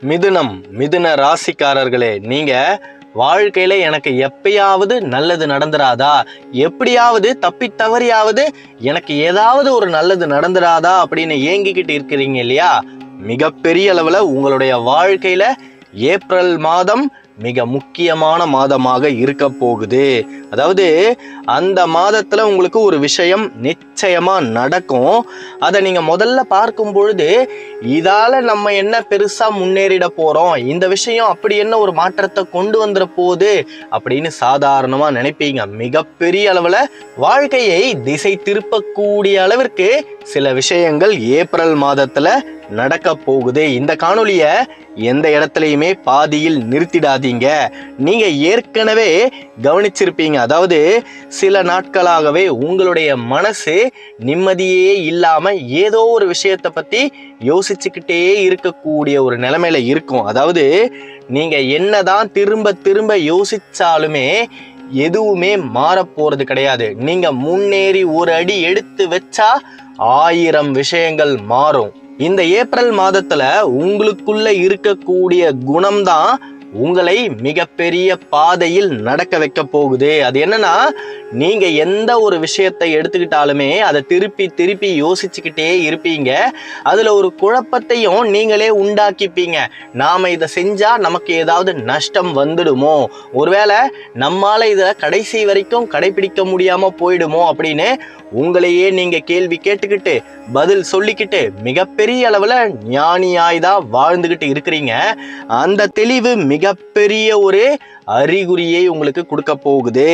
மிதுன ராசிக்காரர்களே, நீங்க வாழ்க்கையில எனக்கு எப்பயாவது நல்லது நடந்துராதா, எப்படியாவது தப்பி தவறியாவது எனக்கு ஏதாவது ஒரு நல்லது நடந்துராதா அப்படின்னு ஏங்கிக்கிட்டு இருக்கிறீங்க இல்லையா? மிகப்பெரிய அளவுல உங்களுடைய வாழ்க்கையில ஏப்ரல் மாதம் மிக முக்கியமான மாதமாக இருக்க போகுது. அதாவது அந்த மாதத்துல உங்களுக்கு ஒரு விஷயம் நிச்சயமா நடக்கும். அதை நீங்க முதல்ல பார்க்கும் பொழுது, இதால நம்ம என்ன பெருசா முன்னேறிட போறோம், இந்த விஷயம் அப்படி என்ன ஒரு மாற்றத்தை கொண்டு வந்துட போகுது அப்படின்னு சாதாரணமா நினைப்பீங்க. மிகப்பெரிய அளவுல வாழ்க்கையை திசை திருப்பக்கூடிய அளவிற்கு சில விஷயங்கள் ஏப்ரல் மாதத்துல நடக்க போகுது. இந்த காணொலிய எந்த இடத்துலயுமே பாதியில் நிறுத்திடாதீங்க. நீங்க ஏற்கனவே கவனிச்சிருப்பீங்க, அதாவது சில நாட்களாகவே உங்களுடைய மனசு நிம்மதியே இல்லாம ஏதோ ஒரு விஷயத்தை பத்தி யோசிச்சுக்கிட்டே இருக்கக்கூடிய ஒரு நிலைமையில இருக்கும். அதாவது நீங்க என்னதான் திரும்ப திரும்ப யோசிச்சாலுமே எதுவுமே மாற போறது கிடையாது. நீங்க முன்னேறி ஒரு அடி எடுத்து வச்சா 1000 விஷயங்கள் மாறும். இந்த ஏப்ரல் மாதத்துல உங்களுக்குள்ள இருக்கக்கூடிய குணம்தான் உங்களை மிகப்பெரிய பாதையில் நடக்க வைக்க போகுது. அது என்னன்னா, நீங்க எந்த ஒரு விஷயத்தை எடுத்துக்கிட்டாலுமே அதை திருப்பி திருப்பி யோசிச்சுக்கிட்டே இருப்பீங்க. அதுல ஒரு குழப்பத்தையும் நீங்களே உண்டாக்கிப்பீங்க. நாம இதை செஞ்சா நமக்கு ஏதாவது நஷ்டம் வந்துடுமோ, ஒருவேளை நம்மால இதை கடைசி வரைக்கும் கடைபிடிக்க முடியாம போயிடுமோ அப்படின்னு உங்களையே நீங்க கேள்வி கேட்டுக்கிட்டு பதில் சொல்லிக்கிட்டு மிகப்பெரிய அளவுல ஞானியாய்தான் வாழ்ந்துகிட்டு இருக்கிறீங்க. அந்த தெளிவு மிகப்பெரிய ஒரு அறிகுறியை உங்களுக்கு கொடுக்க போகுது.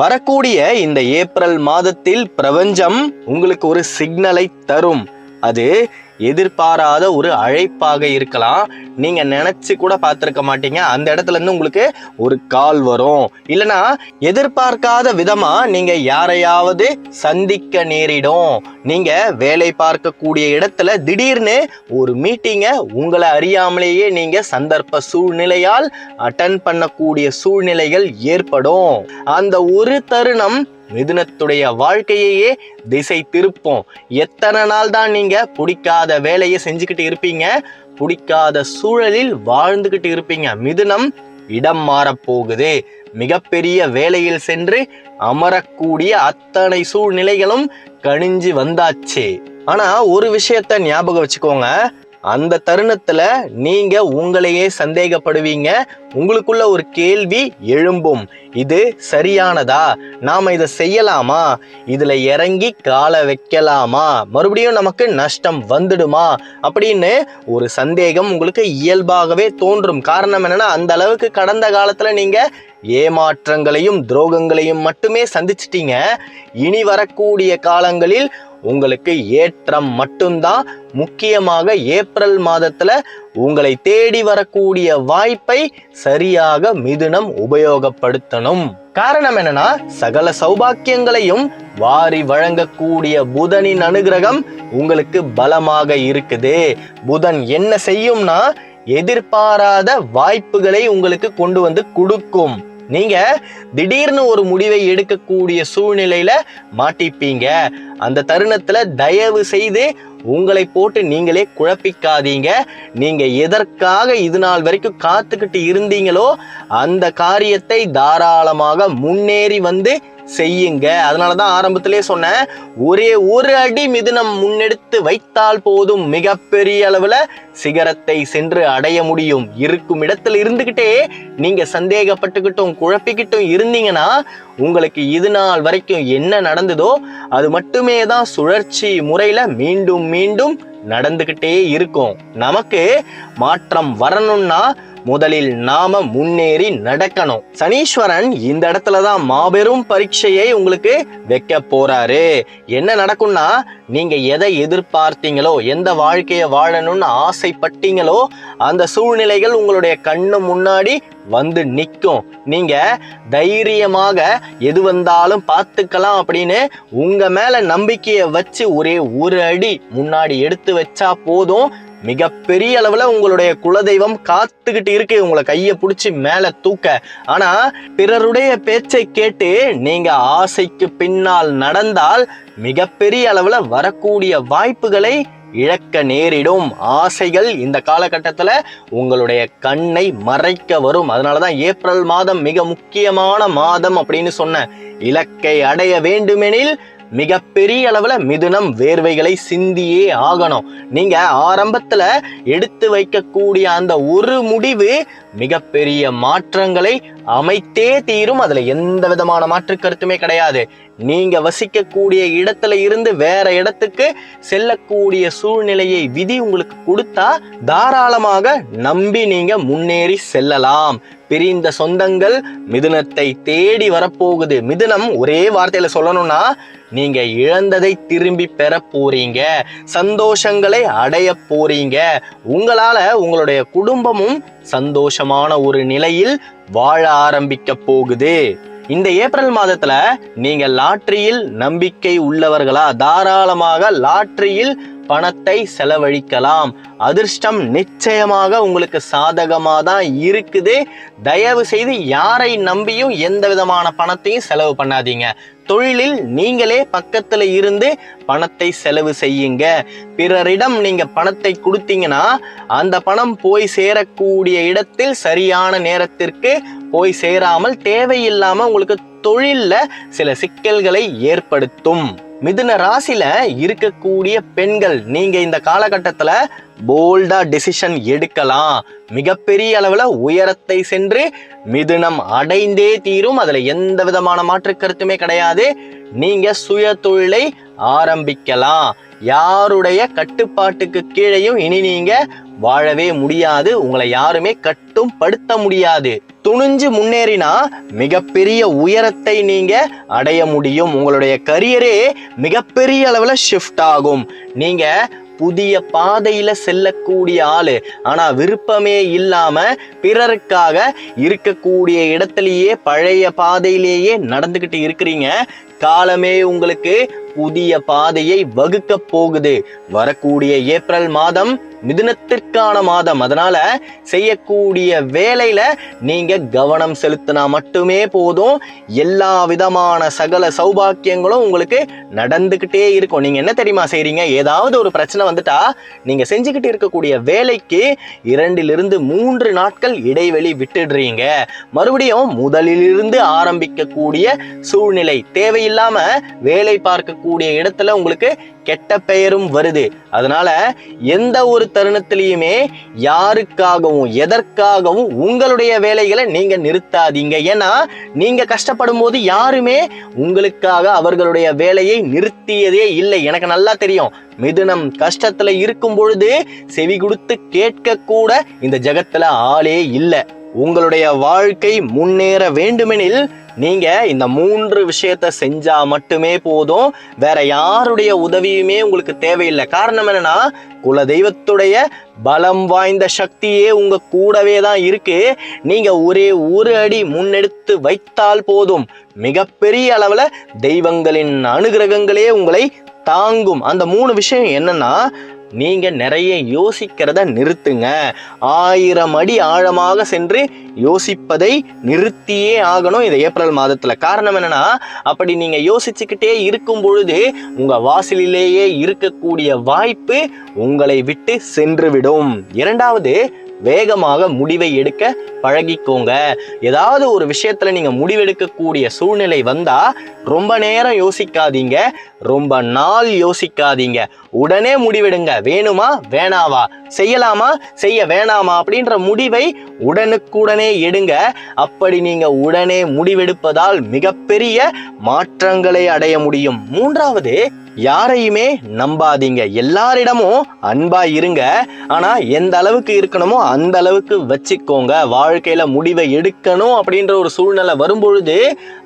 வரக்கூடிய இந்த ஏப்ரல் மாதத்தில் பிரபஞ்சம் உங்களுக்கு ஒரு சிக்னலை தரும். அது எதிர்பாராத ஒரு அழைப்பாக இருக்கலாம். நீங்க நினைச்சு கூட பார்த்திருக்க மாட்டீங்க. அந்த இடத்துல இருந்து உங்களுக்கு ஒரு கால் வரும். இல்லைன்னா எதிர்பார்க்காத விதமா நீங்க யாரையாவது சந்திக்க நேரிடும். நீங்க வேலை பார்க்கக்கூடிய இடத்துல திடீர்னு ஒரு மீட்டிங்கை உங்களை அறியாமலேயே நீங்க சந்தர்ப்ப சூழ்நிலையால் அட்டன் பண்ணக்கூடிய சூழ்நிலைகள் ஏற்படும். அந்த ஒரு தருணம் மிதுனத்துடைய வாழ்க்கையே திசை திருப்போம். எத்தனை நாள் தான் நீங்க பிடிக்காத வேலையை செஞ்சுக்கிட்டு இருப்பீங்க, பிடிக்காத சூழலில் வாழ்ந்துகிட்டு இருப்பீங்க. மிதுனம் இடம் மாறப்போகுது. மிகப்பெரிய வேலையில் சென்று அமரக்கூடிய அத்தனை சூழ்நிலைகளும் கணிஞ்சு வந்தாச்சு. ஆனா ஒரு விஷயத்த ஞாபகம் வச்சுக்கோங்க, அந்த தருணத்துல நீங்க உங்களையே சந்தேகப்படுவீங்க. உங்களுக்குள்ள ஒரு கேள்வி எழும்பும், இது சரியானதா, நாம இதை செய்யலாமா, இதுல இறங்கி காலை வைக்கலாமா, மறுபடியும் நமக்கு நஷ்டம் வந்துடுமா அப்படின்னு ஒரு சந்தேகம் உங்களுக்கு இயல்பாகவே தோன்றும். காரணம் என்னன்னா, அந்த அளவுக்கு கடந்த காலத்துல நீங்க ஏமாற்றங்களையும் துரோகங்களையும் மட்டுமே சந்திச்சிட்டீங்க. இனி வரக்கூடிய காலங்களில் உங்களுக்கு ஏற்றம் மட்டும்தான். முக்கியமாக ஏப்ரல் மாதத்துல உங்களை தேடி வரக்கூடிய வாய்ப்பை சரியாக மிதுனம் உபயோகப்படுத்தணும். காரணம் என்னன்னா, சகல சௌபாக்கியங்களையும் வாரி வழங்கக்கூடிய புதனின் அனுகிரகம் உங்களுக்கு பலமாக இருக்குது. புதன் என்ன செய்யும்னா, எதிர்பாராத வாய்ப்புகளை உங்களுக்கு கொண்டு வந்து கொடுக்கும். நீங்க திடீர்னு ஒரு முடிவை எடுக்கக்கூடிய சூழ்நிலையில மாட்டிப்பீங்க. அந்த தருணத்துல தயவு செய்து உங்களை போட்டு நீங்களே குழப்பிக்காதீங்க. நீங்க எதற்காக இது நாள் வரைக்கும் காத்துக்கிட்டு இருந்தீங்களோ அந்த காரியத்தை தாராளமாக முன்னேறி வந்து செய்யுங்க. அதனாலதான் ஆரம்பத்திலே சொன்னேன், ஒரே ஒரு அடி மிதுனம் முன்னெடுத்து வைத்தால் போதும், மிகப்பெரிய அளவுல சிகரத்தை சென்று அடைய முடியும். இருக்கும் இடத்துல இருந்துகிட்டே நீங்க சந்தேகப்பட்டுக்கிட்டும் குழப்பிக்கிட்டும் இருந்தீங்கன்னா உங்களுக்கு இது நாள் வரைக்கும் என்ன நடந்ததோ அது மட்டுமே தான் சுழற்சி முறையில மீண்டும் மீண்டும் நடந்துகிட்டே இருக்கும். நமக்கு மாற்றம் வரணும்னா முதலில் நாம முன்னேறி நடக்கணும். சனீஸ்வரன் இந்த இடத்துலதான் மாபெரும் பரீட்சையை உங்களுக்கு வைக்க போறாரு. என்ன நடக்கும்னா, நீங்க எதை எதிர்பார்த்தீங்களோ, எந்த வாழ்க்கையை வாழணும்னு ஆசைப்பட்டீங்களோ அந்த சூழ்நிலைகள் உங்களுடைய கண்ணு முன்னாடி வந்து நிற்கும். நீங்க தைரியமாக எது வந்தாலும் பார்த்துக்கலாம் அப்படின்னு உங்க மேல நம்பிக்கையை வச்சு ஒரே ஒரு அடி முன்னாடி எடுத்து வச்சா போதும். மிகப்பெரிய அளவுல உங்களுடைய குலதெய்வம் காத்துக்கிட்டு இருக்கு உங்களை கையை பிடிச்சி மேல தூக்க. ஆனா பிறருடைய பேச்சை கேட்டு நீங்க ஆசைக்கு பின்னால் நடந்தால் மிகப்பெரிய அளவுல வரக்கூடிய வாய்ப்புகளை இழக்க நேரிடும். ஆசைகள் இந்த காலகட்டத்துல உங்களுடைய கண்ணை மறைக்க வரும். அதனாலதான் ஏப்ரல் மாதம் மிக முக்கியமான மாதம் அப்படின்னு சொன்னேன். இலக்கை அடைய வேண்டுமெனில் மிகப்பெரிய அளவுல மிதுனம் வேர்வைகளை சிந்தியே ஆகணும். நீங்க ஆரம்பத்துல எடுத்து வைக்கக்கூடிய அந்த ஒரு முடிவு மிகப்பெரிய மாற்றங்களை அமைத்தே தீரும். அதுல எந்த விதமான மாற்று கருத்துமே கிடையாது. நீங்க வசிக்கக்கூடிய இடத்துல இருந்து வேற இடத்துக்கு செல்லக்கூடிய சூழ்நிலையை விதி உங்களுக்கு கொடுத்தா தாராளமாக நம்பி நீங்க முன்னேறி செல்லலாம். பிரிந்த சொந்தங்கள் மிதுனத்தை தேடி வரப்போகுது. மிதுனம் ஒரே வார்த்தையில சொல்லணும்னா நீங்க இழந்ததை திரும்பி பெற போறீங்க, சந்தோஷங்களை அடைய போறீங்க. உங்களால உங்களுடைய குடும்பமும் சந்தோஷமான ஒரு நிலையில் வாழ ஆரம்பிக்க போகுது. இந்த ஏப்ரல் மாதத்துல நீங்க லாட்டரியில் நம்பிக்கை உள்ளவர்களா? தாராளமாக லாட்டரியில் பணத்தை செலவழிக்கலாம். அதிர்ஷ்டம் நிச்சயமாக உங்களுக்கு சாதகமா தான் இருக்குது. தயவு செய்து யாரை நம்பியும் எந்த விதமான பணத்தையும் செலவு பண்ணாதீங்க. தொழிலில் நீங்களே பக்கத்துல இருந்து பணத்தை செலவு செய்யுங்க. பிறரிடம் நீங்க பணத்தை கொடுத்தீங்கன்னா அந்த பணம் போய் சேரக்கூடிய இடத்தில் சரியான நேரத்திற்கு போய் சேராமல் தேவையில்லாம உங்களுக்கு தொழில்ல சில சிக்கல்களை ஏற்படுத்தும். மிதுன ராசியில இருக்கக்கூடிய பெண்கள் நீங்க இந்த காலகட்டத்துல போல்டா டெசிஷன் எடுக்கலாம். மிகப்பெரிய அளவுல உயரத்தை சென்று மிதுனம் அடைந்தே தீரும். அதுல எந்த விதமான மாற்று கருத்துமே கிடையாது. நீங்க சுய தொழிலை ஆரம்பிக்கலாம். யாருடைய கட்டுப்பாட்டுக்கு கீழையும் இனி நீங்க வாழவே முடியாது. உங்களை யாருமே கட்டும் படுத்த முடியாது. துணிஞ்சு முன்னேறினா மிகப்பெரிய உயரத்தை நீங்க அடைய முடியும். உங்களுடைய கரியரே மிகப்பெரிய அளவுல ஷிஃப்ட் ஆகும். நீங்க புதிய பாதையில செல்லக்கூடிய ஆளு, ஆனா விருப்பமே இல்லாம பிறருக்காக இருக்கக்கூடிய இடத்திலேயே பழைய பாதையிலேயே நடந்துகிட்டு இருக்கிறீங்க. காலமே உங்களுக்கு புதிய பாதையை வகுக்க போகுது. வரக்கூடிய ஏப்ரல் மாதம் மிதுனத்திற்கான மாதம். அதனால செய்யக்கூடிய வேலையில நீங்க கவனம் செலுத்தினா மட்டுமே போதும். எல்லா விதமான சகல சௌபாக்கியங்களும் உங்களுக்கு நடந்துகிட்டே இருக்கும். நீங்க என்ன தெரியுமா செய்றீங்க? ஏதாவது ஒரு பிரச்சனை வந்துட்டா நீங்க செஞ்சுக்கிட்டு இருக்கக்கூடிய வேலைக்கு 2 to 3 நாட்கள் இடைவெளி விட்டுடுறீங்க. மறுபடியும் முதலிலிருந்து ஆரம்பிக்கக்கூடிய சூழ்நிலை. தேவையில்லாம வேலை பார்க்கக்கூடிய இடத்துல உங்களுக்கு கெட்ட பெயரும் வருது. அதனால எந்த ஒரு தருணத்திலையுமே யாருக்காகவும் எதற்காகவும் உங்களுடைய வேலைகளை நீங்க நிறுத்தாதீங்க. ஏன்னா நீங்க கஷ்டப்படும் போது யாருமே உங்களுக்காக அவர்களுடைய வேலையை நிறுத்தியதே இல்லை. எனக்கு நல்லா தெரியும். மிதுனம் கஷ்டத்துல இருக்கும் பொழுது செவி கொடுத்து கேட்க கூட இந்த ஜகத்துல ஆளே இல்லை. உங்களுடைய வாழ்க்கை முன்னேற வேண்டுமெனில் நீங்க இந்த 3 விஷயத்தை செஞ்சா மட்டுமே போதும். வேற யாருடைய உதவியுமே உங்களுக்கு தேவையில்லை. காரணம் என்னன்னா குல தெய்வத்துடைய பலம் வாய்ந்த சக்தியே உங்க கூடவே தான் இருக்கு. நீங்க ஒரே ஒரு அடி முன்னெடுத்து வைத்தால் போதும். மிகப்பெரிய அளவுல தெய்வங்களின் அனுகிரகங்களே உங்களை தாங்கும். அந்த 3 விஷயம் என்னன்னா, நீங்க நிறைய யோசிக்கிறத நிறுத்துங்க. 1000 அடி ஆழமாக சென்று யோசிப்பதை நிறுத்தியே ஆகணும் இந்த ஏப்ரல் மாதத்துல. காரணம் என்னன்னா, அப்படி நீங்க யோசிச்சுக்கிட்டே இருக்கும் பொழுது உங்க வாசலிலேயே இருக்கக்கூடிய வாய்ப்பு உங்களை விட்டு சென்று விடும். இரண்டாவது, வேகமாக முடிவை எடுக்க பழகிக்கோங்க. ஏதாவது ஒரு விஷயத்துல நீங்க முடிவெடுக்கக்கூடிய சூழ்நிலை வந்தா ரொம்ப நேரம் யோசிக்காதீங்க, ரொம்ப நாள் யோசிக்காதீங்க. உடனே முடிவெடுங்க. வேணுமா வேணாவா, செய்யலாமா செய்ய வேணாமா அப்படின்ற முடிவை உடனுக்குடனே எடுங்க. அப்படி நீங்க உடனே முடிவெடுப்பதால் மிகப்பெரிய மாற்றங்களை அடைய முடியும். மூன்றாவது, யாரையுமே நம்பாதீங்க. எல்லாரிடமும் அன்பா இருங்க. ஆனா எந்த அளவுக்கு இருக்கணுமோ அந்த அளவுக்கு வச்சுக்கோங்க. வாழ்க்கையில முடிவை எடுக்கணும் அப்படின்ற ஒரு சூழ்நிலை வரும்பொழுது,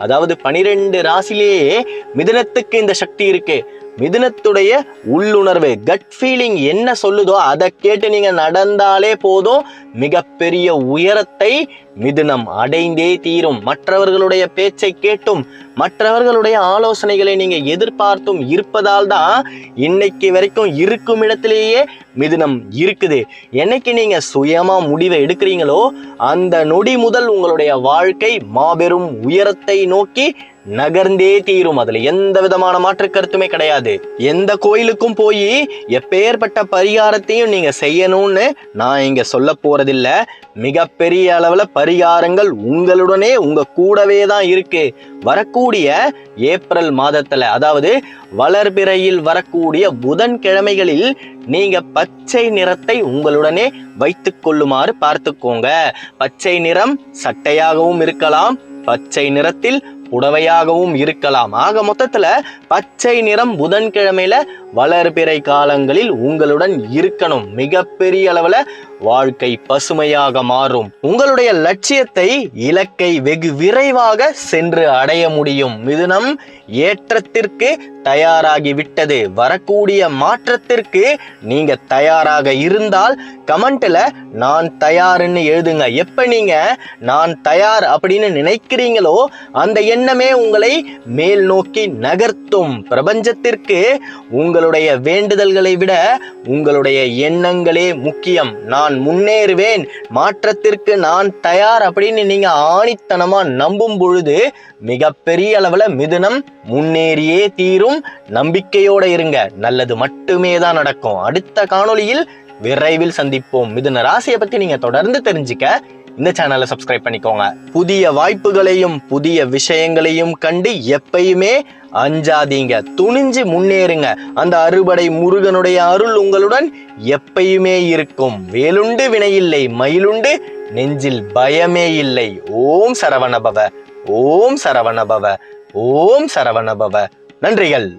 அதாவது 12 ராசிலேயே மிதுனத்துக்கு இந்த சக்தி இருக்கு. மிதுனத்துடைய உள்ளுணர்வு, கட் ஃபீலிங் என்ன சொல்லுதோ அதை கேட்டு நீங்க நடந்தாலே போதும். மிகப்பெரிய உயரத்தை மிதுனம் அடைந்தே தீரும். மற்றவர்களுடைய பேச்சை கேட்டும் மற்றவர்களுடைய ஆலோசனைகளை நீங்க எதிர்பார்த்தும் இருப்பதால் தான் இன்னைக்கு வரைக்கும் இருக்கும் இடத்திலேயே மிதுனம் இருக்குது. என்னைக்கு நீங்க சுயமா முடிவை எடுக்கிறீங்களோ அந்த நொடி முதல் உங்களுடைய வாழ்க்கை மாபெரும் உயரத்தை நோக்கி நகர்ந்தே தீரும். அதுல எந்த விதமான மாற்று கருத்துமே கிடையாது. எந்த கோயிலுக்கும் போய் எப்பேற்பட்ட பரிகாரத்தையும் நீங்க செய்யணும்னு நான் இங்க சொல்ல போறதில்ல. மிகப்பெரிய அளவுல பரிகாரங்கள் உங்களுடனே உங்க கூடவே தான் இருக்கு. வரக்கூடிய ஏப்ரல் மாதத்துல, அதாவது வளர்பிறையில் வரக்கூடிய புதன்கிழமைகளில் நீங்க பச்சை நிறத்தை உங்களுடனே வைத்துக் கொள்ளுமாறு பார்த்துக்கோங்க. பச்சை நிறம் சட்டையாகவும் இருக்கலாம், பச்சை நிறத்தில் புடவையாகவும் இருக்கலாம். ஆக மொத்தத்துல பச்சை நிறம் புதன்கிழமையில வளர்பிறை காலங்களில் உங்களுடன் இருக்கணும். மிகப்பெரிய அளவுல வாழ்க்கை பசுமையாக மாறும். உங்களுடைய லட்சியத்தை, இலக்கை வெகு விரைவாக சென்று அடைய முடியும். மிதுனம் ஏற்றத்திற்கு தயாராகி விட்டது. வரக்கூடிய மாற்றத்திற்கு நீங்க தயாராக இருந்தால் கமெண்ட்ல நான் தயார்னு எழுதுங்க. எப்ப நீங்க நான் தயார் அப்படின்னு நினைக்கிறீங்களோ அந்த எண்ணமே உங்களை மேல் நோக்கி நகர்த்தும். பிரபஞ்சத்திற்கு உங்களுடைய வேண்டுதல்களை விட உங்களுடைய எண்ணங்களே முக்கியம். நான் முன்னேறுவேன், மாற்றத்திற்கு நான் தயார் அப்படின்னு நீங்க ஆணித்தனமா நம்பும் பொழுது மிகப்பெரிய அளவுல மிதுனம் முன்னேறியே தீரும். நம்பிக்கையோட இருங்க, நல்லது மட்டுமே தான் நடக்கும். அடுத்த காணொளியில் விரைவில் சந்திப்போம். மிதுன ராசியை பத்தி நீங்க தொடர்ந்து தெரிஞ்சுக்க இந்த சேனலை சப்ஸ்கிரைப் பண்ணிக்கோங்க. புதிய வாய்ப்புகளையும் புதிய விஷயங்களையும் கண்டு எப்பயுமே அஞ்சாதீங்க, துணிஞ்சு முன்னேறுங்க. அந்த அறுபடை முருகனுடைய அருள் உங்களுடன் எப்பயுமே இருக்கும். வேலுண்டு வினையில்லை, மயிலுண்டு நெஞ்சில் பயமே இல்லை. ஓம் சரவணபவ, ஓம் சரவணபவ, ஓம் சரவணபவ. நன்றிகள்.